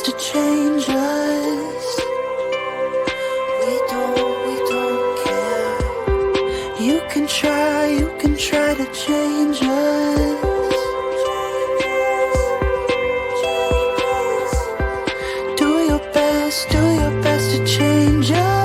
best to change us. We don't care. You can try to change us. Do your best to change us.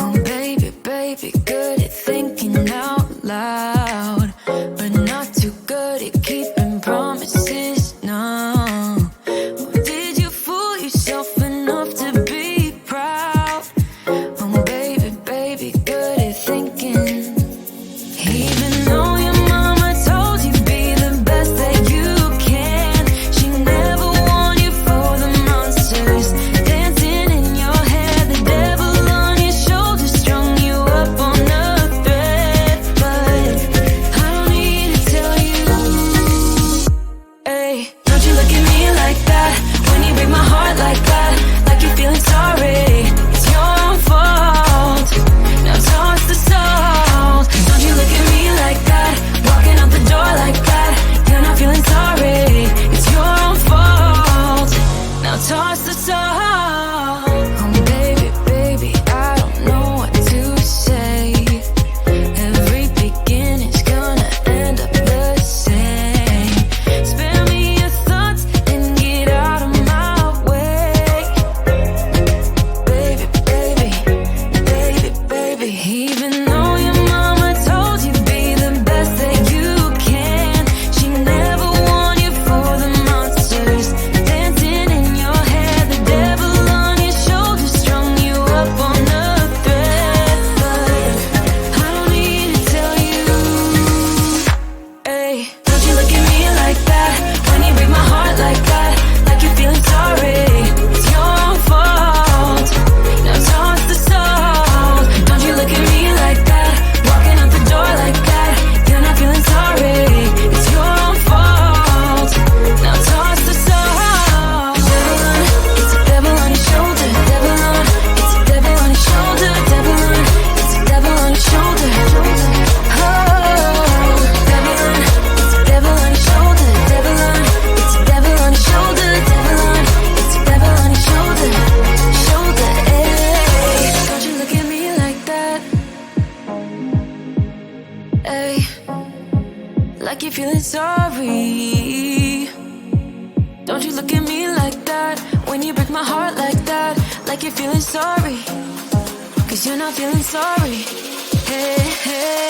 Oh baby, good at thinking out loud, but not too good at keeping promises, no. Or did you fool yourself enough to be proud? Oh baby, good at thinking. Even though your mama told you be the best that you can, she never warned you for the monsters dancing in your head, the devil on your shoulder strung you up on a thread. But I don't need to tell you, hey, don't you look at me like that when you break my heart like that, like you're feeling sorry. It's your own fault. Now toss the salt. Don't you look at me like that, walking out the door like that. You're not feeling sorry. It's your own fault. Now toss the salt. Oh baby, I don't know what to say. Every beginning's gonna end up the same. Spare me your thoughts and get out of my way. Baby, even though your mama told you be the best that you can, she never warned you for the monsters dancing in your head, the devil on your shoulder strung you up on a thread. But I don't need to tell you, hey, don't you look at me like that when you break my heart like that, like you're feeling sorry. It's your own fault. Now toss the salt. Don't you look at me like that, walking out the door like that. You're not feeling sorry. It's your own fault. Now toss the salt. It's a devil on your shoulder. Devil on, it's a devil on your shoulder. Devil on, it's a devil on your shoulder. Oh, devil on, it's a devil on your shoulder. Devil on, it's a devil on your shoulder. Devil on, it's a devil on your shoulder. Shoulder, hey. Don't you look at me like that, hey, like you're feeling sorry. Don't you look at me like that when you break my heart like that, like you're feeling sorry. 'Cause you're not feeling sorry. Hey, hey.